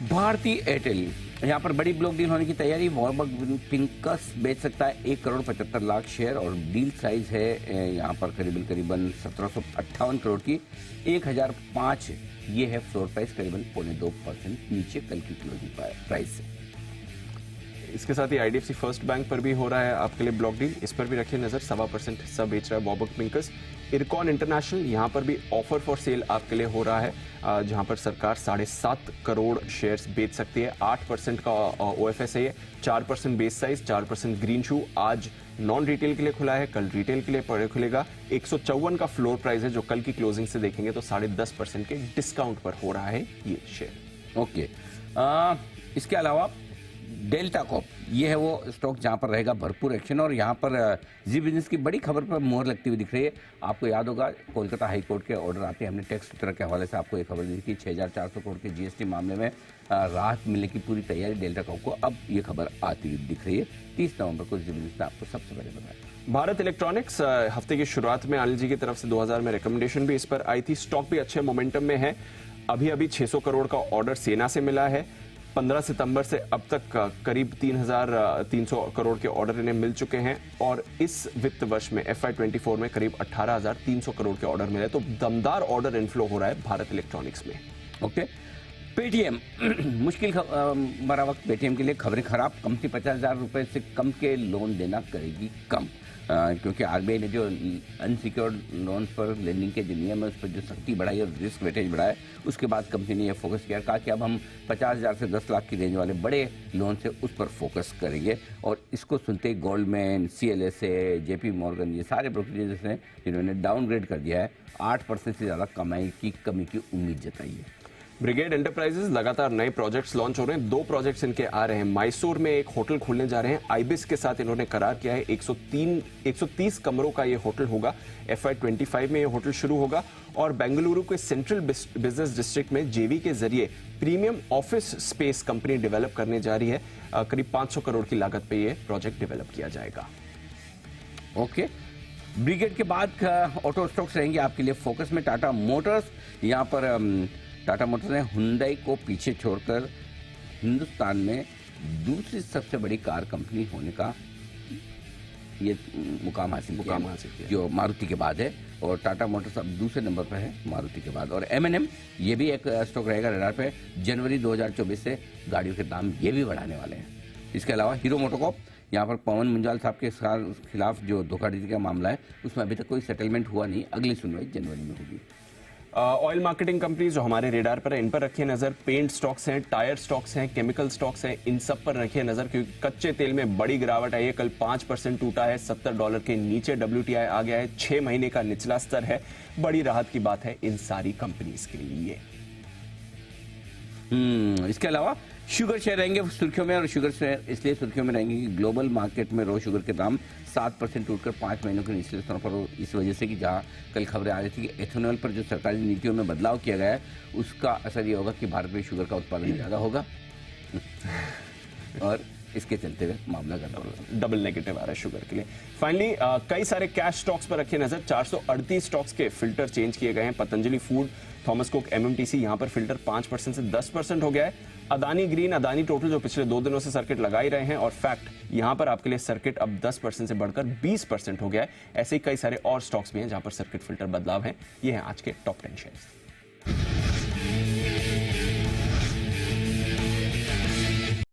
Bharti Airtel यहाँ पर बड़ी ब्लॉक डील होने की तैयारी। वॉरबर्ग पिंकस बेच सकता है 1,75,00,000 शेयर और डील साइज है यहाँ पर करीबन 1758 करोड़ की। 1005 ये है फ्लोर प्राइस, करीबन 0.2% नीचे कल की क्लोजिंग प्राइस से। इसके साथ ही आईडीएफसी फर्स्ट बैंक पर भी हो रहा है आपके लिए ब्लॉक डील, इस पर भी रखिए नजर। 1.25% हिस्सा बेच रहा है वॉरबर्ग पिंकस। इरकॉन इंटरनेशनल यहाँ पर भी ऑफर फॉर सेल आपके लिए हो रहा है, जहां पर सरकार 7.5 करोड़ शेयर्स बेच सकती है। 8% का ओएफएस है, 4% बेस साइज, 4% ग्रीन शू। आज नॉन रिटेल के लिए खुला है, कल रिटेल के लिए खुलेगा। 154 का फ्लोर प्राइस है, जो कल की क्लोजिंग से देखेंगे तो 10.5% के डिस्काउंट पर हो रहा है ये शेयर। ओके, इसके अलावा डेल्टा कॉप ये है वो स्टॉक जहां पर रहेगा भरपूर एक्शन, और यहां पर जी बिजनेस की बड़ी खबर पर मोहर लगती हुई दिख रही है। आपको याद होगा कोलकाता हाई कोर्ट के ऑर्डर आते हैं, हमने टैक्स रिटर्न के हवाले से आपको एक खबर दी थी 6,400 करोड़ के जीएसटी मामले में राहत मिलने की पूरी तैयारी डेल्टा कॉप को। अब ये खबर आती हुई दिख रही है। 30 नवंबर को जी बिजनेस ने आपको सबसे पहले बताया। भारत इलेक्ट्रॉनिक्स हफ्ते की शुरुआत में अनिल जी की तरफ से 2000 में रिकमेंडेशन भी इस पर आई थी। स्टॉक भी अच्छे मोमेंटम में है। अभी 600 करोड़ का ऑर्डर सेना से मिला है। 15 सितंबर से अब तक करीब 3,300 करोड़ के ऑर्डर इन्हें मिल चुके हैं, और इस वित्त वर्ष में FY24 में करीब 18,300 करोड़ के ऑर्डर मिले। तो दमदार ऑर्डर इनफ्लो हो रहा है भारत इलेक्ट्रॉनिक्स में। ओके, पेटीएम मुश्किल भरा वक्त पेटीएम के लिए खबरें खराब। कंपनी 50,000 रुपए से कम के लोन देना करेगी कम, क्योंकि आरबीआई ने जो अनसिक्योर्ड लोन पर लेंडिंग के जो नियम है उस पर जो सख्ती बढ़ाई और रिस्क वेटेज बढ़ाया, उसके बाद कंपनी ने यह फोकस किया, कहा कि अब हम 50,000 से 10 लाख की रेंज वाले बड़े लोन से उस पर फोकस करेंगे। और इसको सुनते ही गोल्डमैन, CLSA, JP मॉर्गन, ये सारे ब्रोकरेजेस ने जिन्होंने डाउनग्रेड कर दिया है, 8% से ज़्यादा कमाई की कमी की उम्मीद जताई है। ब्रिगेड एंटरप्राइजेस लगातार नए प्रोजेक्ट्स लॉन्च हो रहे हैं। 2 प्रोजेक्ट्स इनके आ रहे हैं। मैसूर में एक होटल खोलने जा रहे हैं, आइबिस के साथ इन्होंने करार किया है। 130 कमरों का ये होटल होगा। FY25 में ये होटल शुरू होगा। और बेंगलुरु के सेंट्रल बिजनेस डिस्ट्रिक्ट में जेवी के जरिए premium office space company develop करने जा रही है। करीब 500 करोड़ की लागत पे ये प्रोजेक्ट डेवलप किया जाएगा। ओके, ब्रिगेड के बाद ऑटो स्टॉक्स रहेंगे आपके लिए फोकस में। टाटा मोटर्स, यहाँ पर टाटा मोटर्स ने हुंडई को पीछे छोड़कर हिंदुस्तान में दूसरी सबसे बड़ी कार कंपनी होने का ये मुकाम हासिल किया, जो मारुति के बाद है। और टाटा मोटर्स अब दूसरे नंबर पर है मारुति के बाद। और M&M ये भी एक स्टॉक रहेगा रडार पे। जनवरी 2024 से गाड़ियों के दाम ये भी बढ़ाने वाले हैं। इसके अलावा हीरो मोटोकॉर्प, यहाँ पर पवन मुंजाल साहब के खिलाफ जो धोखाधड़ी का मामला है उसमें अभी तक कोई सेटलमेंट हुआ नहीं, अगली सुनवाई जनवरी में होगी। ऑयल मार्केटिंग कंपनीज जो हमारे रेडार पर है, इन पर रखिए नजर। पेंट स्टॉक्स हैं, टायर स्टॉक्स हैं, केमिकल स्टॉक्स हैं, इन सब पर रखिए नजर, क्योंकि कच्चे तेल में बड़ी गिरावट आई है। कल 5% टूटा है, $70 के नीचे WTI आ गया है। 6 महीने का निचला स्तर है। बड़ी राहत की बात है इन सारी कंपनीज के लिए। इसके अलावा शुगर शेयर रहेंगे सुर्खियों में, और शुगर शेयर इसलिए सुर्खियों में रहेंगे कि ग्लोबल मार्केट में रो शुगर के दाम 7% टूटकर 5 महीनों के निचले स्तरों पर, इस वजह से कि जहां कल खबरें आ रही थी कि एथेनॉल पर जो सरकारी नीतियों में बदलाव किया गया है उसका असर ये होगा कि भारत में शुगर का उत्पादन ज़्यादा होगा और इसके चलते हुए मामला डबल नेगेटिव आ रहा है शुगर के लिए। फाइनली कई सारे कैश स्टॉक्स पर रखे नजर। 438 स्टॉक्स के फिल्टर चेंज किए गए हैं। Patanjali food, Thomas cook, MMTC, यहां पर फिल्टर 5% से 10% हो गया है। अदानी ग्रीन, अदानी टोटल जो पिछले 2 दिनों से सर्किट लगा ही रहे हैं, और फैक्ट यहां पर आपके लिए सर्किट अब 10% से बढ़कर 20% हो गया है। ऐसे ही कई सारे और स्टॉक्स भी हैं जहां पर सर्किट फिल्टर बदलाव है। ये हैं आज के टॉप 10 शेयर्स।